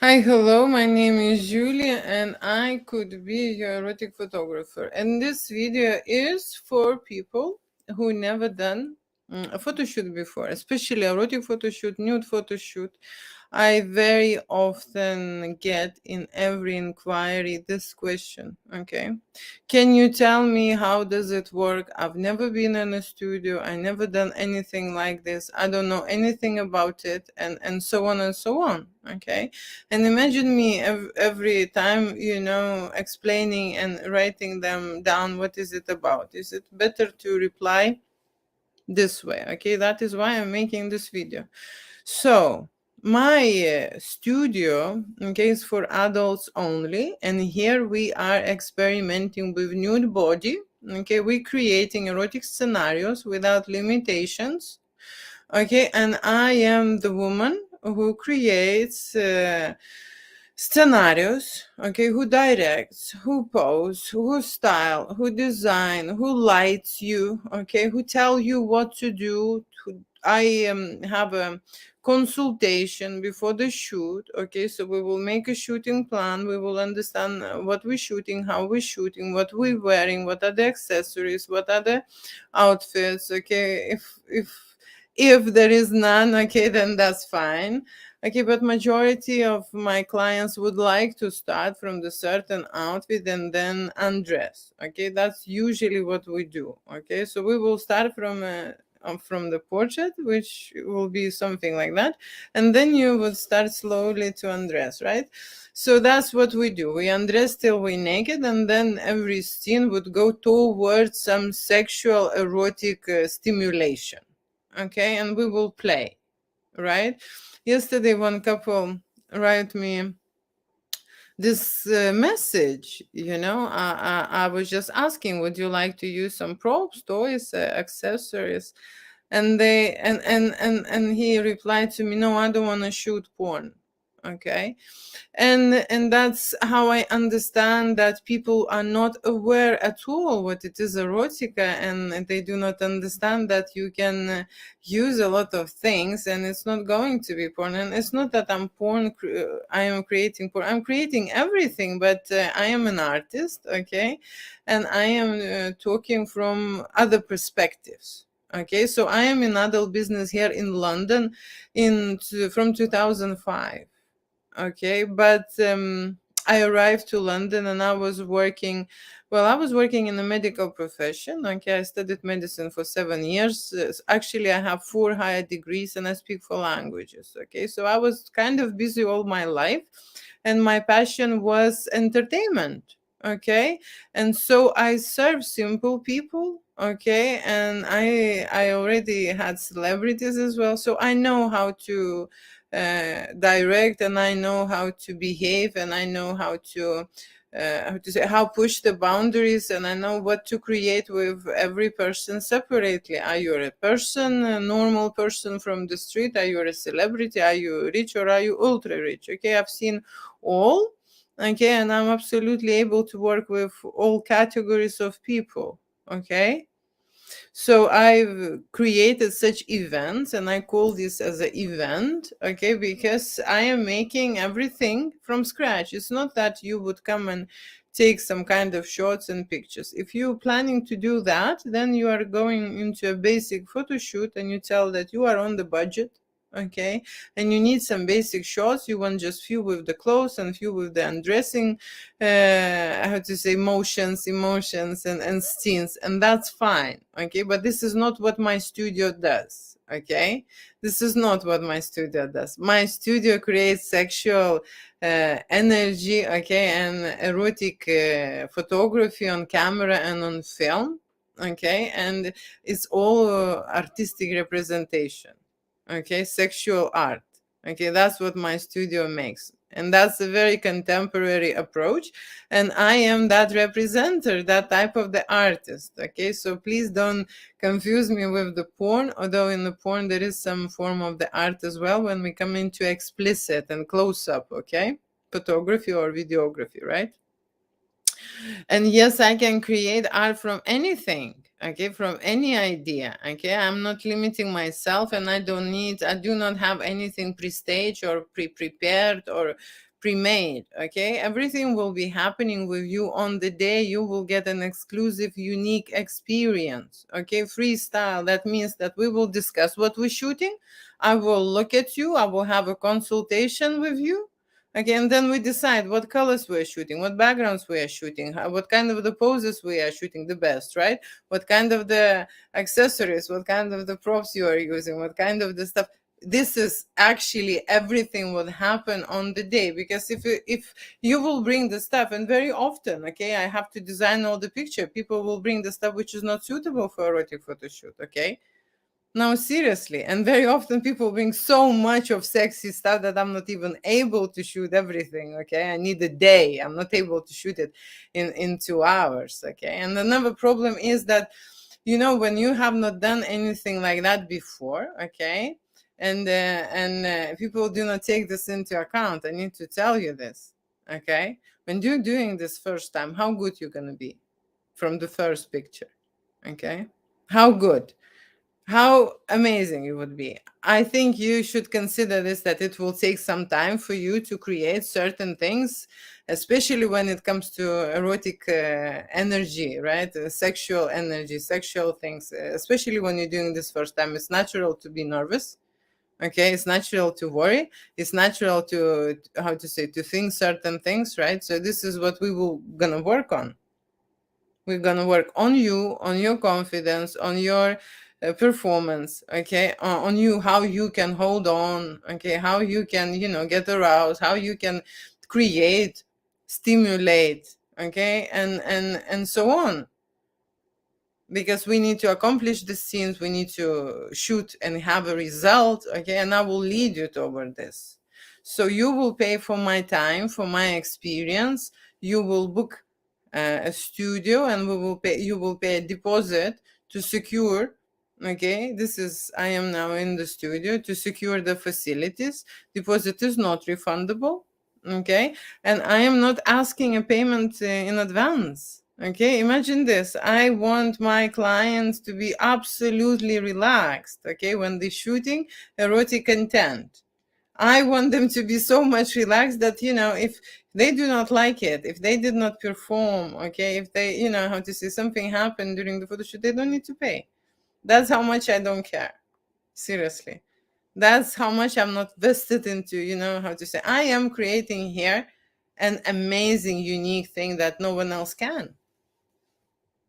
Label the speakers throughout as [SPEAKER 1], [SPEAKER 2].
[SPEAKER 1] Hi, hello, my name is Julia and I could be your erotic photographer. And this video is for people who never done a photo shoot before, especially erotic photo shoot, nude photo shoot. I very often get in every inquiry this question, okay? Can you tell me how does it work? I've never been in a studio. I never done anything like this. I don't know anything about it and so on and so on, okay? And imagine me every time, explaining and writing them down. What is it about? Is it better to reply this way? Okay, that is why I'm making this video. So, my studio, okay, is for adults only. And here we are experimenting with nude body. Okay, we're creating erotic scenarios without limitations. Okay, and I am the woman who creates scenarios, okay, who directs, who pose, who style, who design, who lights you, okay, who tell you what to do. I have a consultation before the shoot, okay, so we will make a shooting plan. We will understand what we're shooting, how we're shooting, what we're wearing, what are the accessories, what are the outfits, okay. If there is none, okay, then that's fine. Okay, but majority of my clients would like to start from the certain outfit and then undress. Okay, that's usually what we do. Okay, so we will start from the portrait, which will be something like that, and then you would start slowly to undress, right? So that's what we do. We undress till we're naked, and then every scene would go towards some sexual erotic stimulation. Okay, and we will play, right? Yesterday, one couple wrote me this message. I was just asking, would you like to use some props, toys, accessories? And they and he replied to me, no, I don't want to shoot porn. Okay, and that's how I understand that people are not aware at all what it is erotica, and they do not understand that you can use a lot of things and it's not going to be porn. And it's not that I am creating porn. I'm creating everything, but I am an artist, okay, and I am talking from other perspectives. Okay, so I am in adult business here in London from 2005. Okay, but I arrived to London and I was working. Well, I was working in the medical profession. Okay, I studied medicine for 7 years. Actually, I have 4 higher degrees and I speak 4 languages. Okay, so I was kind of busy all my life, and my passion was entertainment. Okay, and so I serve simple people. Okay, and I already had celebrities as well, so I know how to direct, and I know how to behave, and I know how push the boundaries, and I know what to create with every person separately. Are you a person, a normal person from the street? Are you a celebrity? Are you rich or are you ultra rich? Okay, I've seen all. Okay, and I'm absolutely able to work with all categories of people. Okay, so I've created such events and I call this as an event, okay, because I am making everything from scratch. It's not that you would come and take some kind of shots and pictures. If you're planning to do that, then you are going into a basic photo shoot and you tell that you are on the budget, okay, and you need some basic shots. You want just few with the clothes and few with the undressing, how to say, emotions and scenes, and that's fine. Okay, but this is not what my studio does. Okay, this is not what my studio does. My studio creates sexual energy, okay, and erotic photography on camera and on film. Okay, and it's all artistic representation. Okay, sexual art. Okay, that's what my studio makes, and that's a very contemporary approach, and I am that representer, that type of the artist. Okay, so please don't confuse me with the porn, although in the porn there is some form of the art as well when we come into explicit and close up, okay, photography or videography, right? And yes, I can create art from anything, okay, from any idea. Okay, I'm not limiting myself, and I do not have anything pre-staged or pre-prepared or pre-made. Okay, everything will be happening with you on the day. You will get an exclusive, unique experience. Okay, freestyle, that means that we will discuss what we're shooting. I will look at you, I will have a consultation with you. Okay, and then we decide what colors we are shooting, what backgrounds we are shooting, what kind of the poses we are shooting the best, right? What kind of the accessories, what kind of the props you are using, what kind of the stuff. This is actually everything will happen on the day, because if you will bring the stuff, and very often, okay, I have to design all the picture, people will bring the stuff which is not suitable for erotic photo shoot. Okay, no, seriously. And very often people bring so much of sexy stuff that I'm not even able to shoot everything. Okay. I need a day. I'm not able to shoot it in 2 hours. Okay. And another problem is that, when you have not done anything like that before, okay, and people do not take this into account. I need to tell you this. Okay. When you're doing this first time, how good you're going to be from the first picture. Okay. How good, how amazing it would be. I think you should consider this, that it will take some time for you to create certain things, especially when it comes to erotic energy, right? Sexual energy, sexual things, especially when you're doing this first time. It's natural to be nervous. Okay, it's natural to worry. It's natural to, how to say, to think certain things, right? So this is what we will gonna work on. We're gonna work on you, on your confidence, on your performance. Okay, on you, how you can hold on. Okay, how you can, get aroused, how you can create, stimulate. Okay, and so on, because we need to accomplish the scenes, we need to shoot and have a result. Okay, and I will lead you toward this. So you will pay for my time, for my experience. You will book a studio, and you will pay a deposit to secure. Okay, this is, I am now in the studio to secure the facilities. Deposit is not refundable. Okay, and I am not asking a payment in advance. Okay, imagine this. I want my clients to be absolutely relaxed, okay, when they're shooting erotic content. I want them to be so much relaxed that, if they do not like it, if they did not perform, okay, if they, how to say, something happened during the photo shoot, they don't need to pay. That's how much I don't care. Seriously. That's how much I'm not vested into, how to say, I am creating here an amazing, unique thing that no one else can.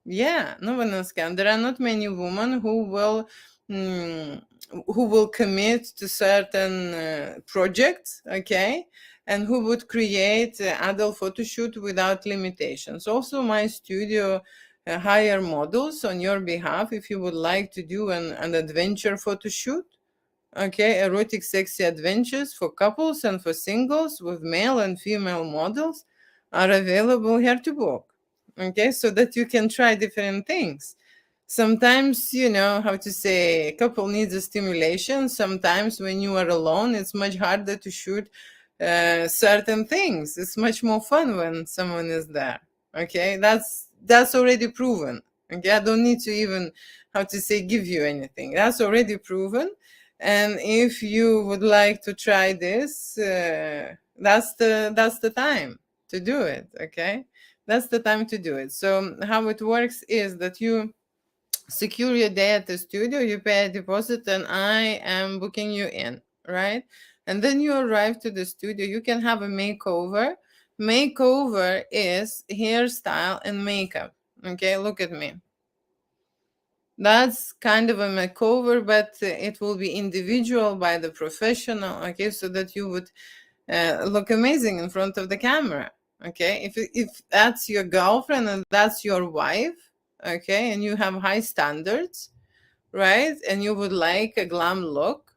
[SPEAKER 1] Yeah, no one else can. There are not many women mm, who will commit to certain projects, okay, and who would create adult photo shoot without limitations. Also, my studio hire models on your behalf if you would like to do an adventure photo shoot. Okay, erotic sexy adventures for couples and for singles with male and female models are available here to book. Okay, so that you can try different things. Sometimes, how to say, a couple needs a stimulation. Sometimes when you are alone, it's much harder to shoot certain things. It's much more fun when someone is there. Okay, that's already proven. Okay, I don't need to even, how to say, give you anything. That's already proven. And if you would like to try this, that's the time to do it. Okay, that's the time to do it. So how it works is that you secure your day at the studio, you pay a deposit, and I am booking you in, right? And then you arrive to the studio. You can have a makeover. Makeover is hairstyle and makeup. Okay, look at me. That's kind of a makeover, but it will be individual by the professional. Okay, so that you would look amazing in front of the camera. Okay, if that's your girlfriend and that's your wife, okay, and you have high standards, right, and you would like a glam look,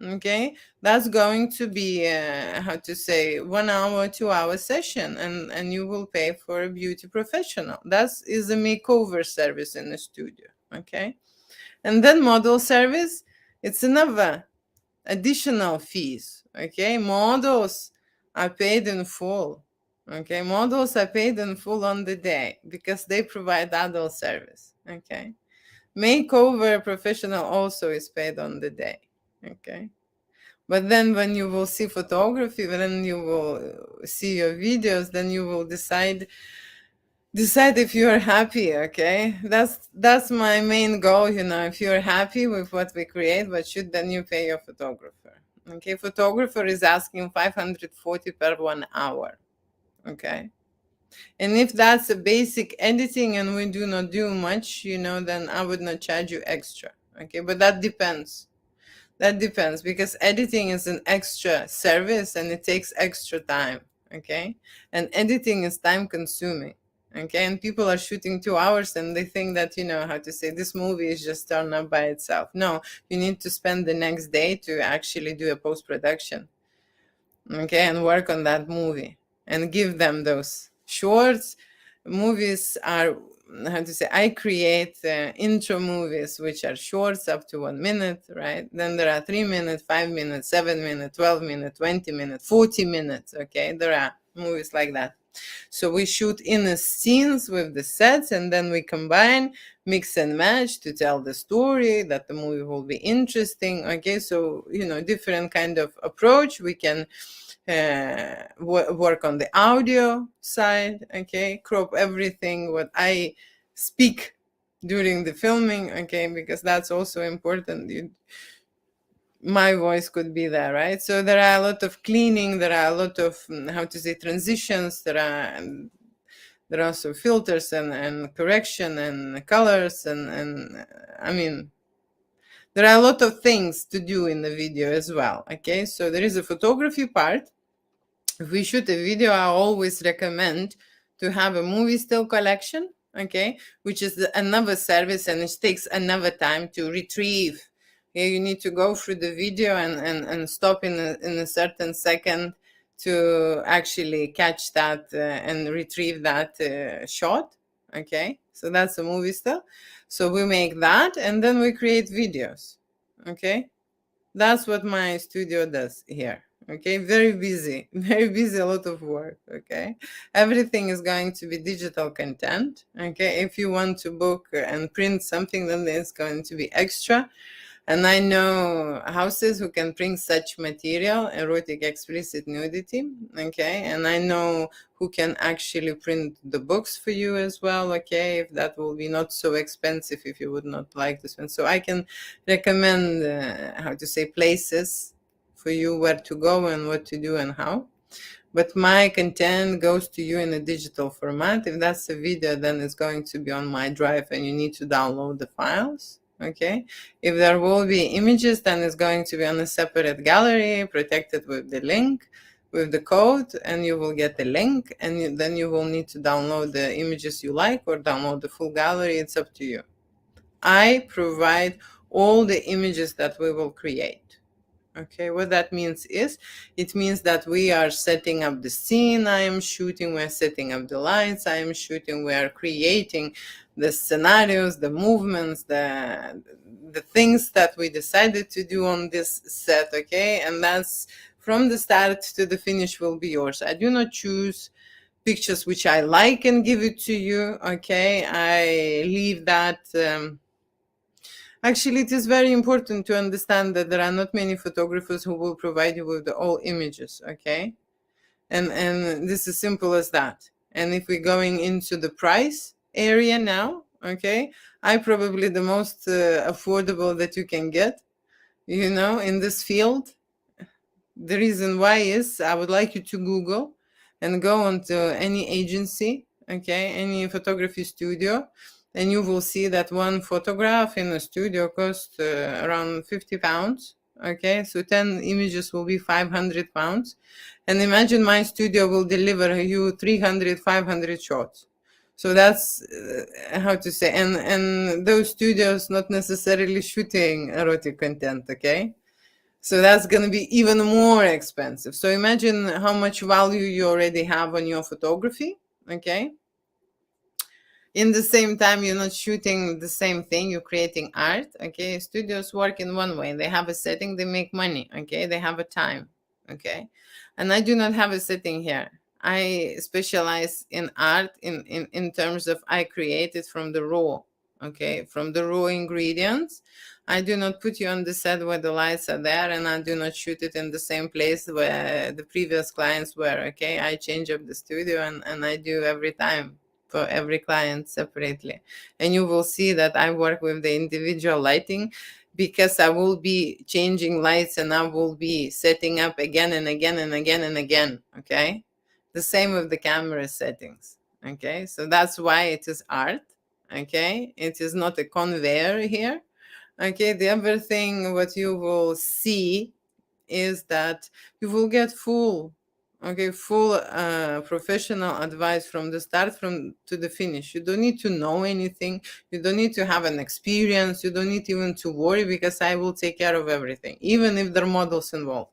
[SPEAKER 1] okay, that's going to be how to say, 1 hour 2 hour session, and you will pay for a beauty professional. That is a makeover service in the studio. Okay, and then model service, it's another additional fees. Okay, models are paid in full. Okay, models are paid in full on the day because they provide adult service. Okay, makeover professional also is paid on the day. Okay, But then when you will see photography, then you will see your videos, then you will decide if you're happy. Okay, that's my main goal. If you're happy with what we create, what should then you pay your photographer? Okay, photographer is asking 540 per 1 hour. Okay, and if that's a basic editing and we do not do much, then I would not charge you extra. Okay, but that depends. That depends, because editing is an extra service and it takes extra time. Okay, and editing is time consuming. Okay, and people are shooting 2 hours and they think that, how to say, this movie is just turned up by itself. No, you need to spend the next day to actually do a post production. Okay, and work on that movie and give them those shorts. Movies are, how to say, I create intro movies which are shorts up to 1 minute, right? Then there are 3 minutes, 5 minutes, 7 minutes, 12 minutes, 20 minutes, 40 minutes. Okay, there are movies like that. So we shoot in the scenes with the sets, and then we combine, mix and match to tell the story that the movie will be interesting. Okay, so different kind of approach. We can work on the audio side. Okay, crop everything what I speak during the filming. Okay, because that's also important. My voice could be there, right? So there are a lot of cleaning, there are a lot of how to say, transitions, there are also filters and correction and colors, and I mean, there are a lot of things to do in the video as well. Okay, so there is a photography part. If we shoot a video, I always recommend to have a movie still collection. Okay, which is another service, and it takes another time to retrieve. Okay, you need to go through the video and stop in a certain second to actually catch that and retrieve that shot. Okay, so that's a movie still. So we make that, and then we create videos. Okay, that's what my studio does here. Okay, very busy, very busy, a lot of work. Okay, everything is going to be digital content. Okay, if you want to book and print something, then there's going to be extra. And I know houses who can print such material, erotic explicit nudity. Okay, and I know who can actually print the books for you as well. Okay, if that will be not so expensive, if you would not like to spend. So I can recommend how to say, places for you where to go and what to do and how. But my content goes to you in a digital format. If that's a video, then it's going to be on my drive and you need to download the files. Okay, if there will be images, then it's going to be on a separate gallery, protected with the link, with the code, and you will get the link, and then you will need to download the images you like or download the full gallery. It's up to you. I provide all the images that we will create. Okay, what that means is, it means that we are setting up the scene I am shooting, we're setting up the lights I am shooting, we are creating the scenarios, the movements, the things that we decided to do on this set. Okay, and that's from the start to the finish will be yours. I do not choose pictures which I like and give it to you. Okay, I leave that actually, it is very important to understand that there are not many photographers who will provide you with all images. Okay, and this is simple as that. And if we're going into the price area now, okay, I probably the most affordable that you can get, in this field. The reason why is, I would like you to Google and go onto any agency, okay, any photography studio, and you will see that one photograph in a studio costs around 50 pounds. Okay, so 10 images will be 500 pounds. And imagine my studio will deliver you 300, 500 shots. So that's how to say, and those studios not necessarily shooting erotic content. Okay, so that's going to be even more expensive. So imagine how much value you already have on your photography. Okay, in the same time, you're not shooting the same thing, you're creating art. Okay, studios work in one way. They have a setting, they make money. Okay, they have a time. Okay, and I do not have a setting here. I specialize in art in terms of I create it from the raw. okay, from the raw ingredients. I do not put you on the set where the lights are there, and I do not shoot it in the same place where the previous clients were, okay? I change up the studio, and I do every time for every client separately. And you will see that I work with the individual lighting, because I will be changing lights and I will be setting up again and again and again and again, okay? The same with the camera settings, okay? So that's why it is art, okay? It is not a conveyor here, okay? The other thing what you will see is that you will get full, okay, full professional advice from the start from to the finish. You don't need to know anything, you don't need to have an experience, you don't need even to worry, because I will take care of everything. Even if there are models involved,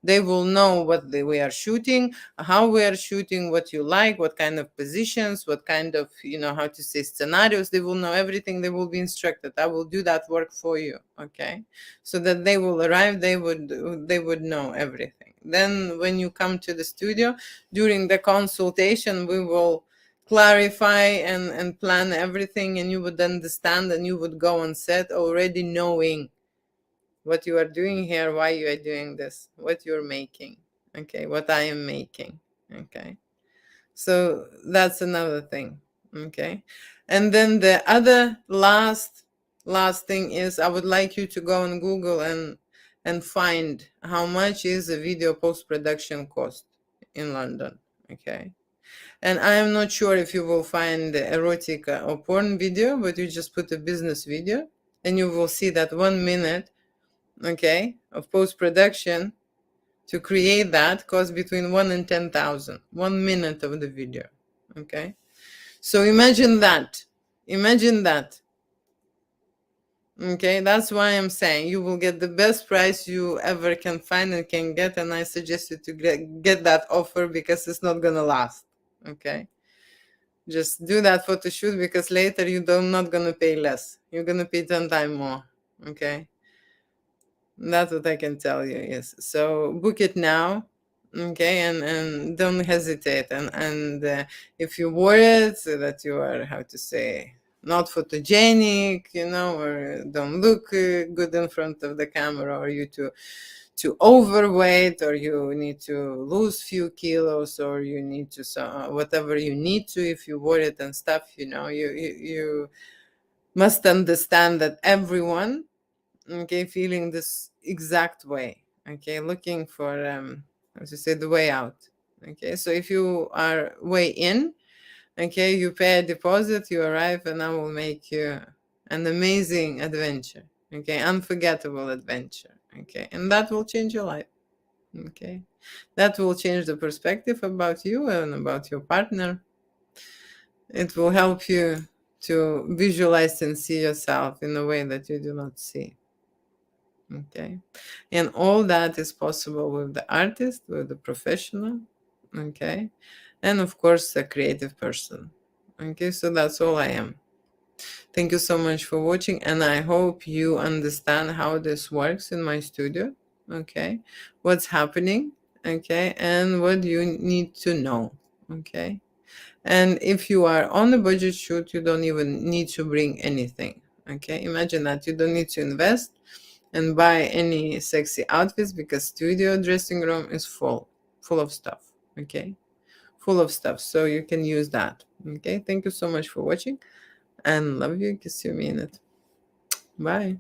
[SPEAKER 1] they will know what we are shooting, how we are shooting, what you like, what kind of positions, what kind of, how to say, scenarios. They will know everything, they will be instructed. I will do that work for you, okay? So that they will arrive, they would know everything. Then when you come to the studio during the consultation, we will clarify and plan everything, and you would understand, and you would go on set already knowing what you are doing here, why you are doing this, what you're making, okay, what I am making, okay? So that's another thing, okay? And then the other last thing is, I would like you to go on Google and find how much is a video post-production cost in London, okay? And I am not sure if you will find the erotic or porn video, but you just put a business video and you will see that 1 minute, okay, of post-production to create that costs between 1 and 10,000, 1 minute of the video, okay? So imagine that, okay? That's why I'm saying you will get the best price you ever can find and can get, and I suggest you to get that offer, because it's not gonna last, okay? Just do that photo shoot, because later you're not gonna pay less, you're gonna pay 10 times more, okay? That's what I can tell you. Yes. So book it now, okay, and don't hesitate. And if you're worried that you are, how to say, not photogenic, or don't look good in front of the camera, or you too overweight, or you need to lose few kilos, or you need to whatever you need to, if you're worried and stuff, you must understand that everyone, okay, feeling this exact way, okay, looking for how to say, the way out, okay? So if you are way in, okay, you pay a deposit, you arrive, and I will make you an amazing adventure, okay, unforgettable adventure, okay? And that will change your life, okay? That will change the perspective about you and about your partner. It will help you to visualize and see yourself in a way that you do not see. Okay. And all that is possible with the artist, with the professional. Okay. And of course, a creative person. Okay. So that's all I am. Thank you so much for watching. And I hope you understand how this works in my studio. Okay. What's happening. Okay. And what you need to know. Okay. And if you are on a budget shoot, you don't even need to bring anything. Okay. Imagine that you don't need to invest and buy any sexy outfits, because studio dressing room is full of stuff, okay, full of stuff, so you can use that. Okay, thank you so much for watching, and love you, kiss you, mean it. Bye.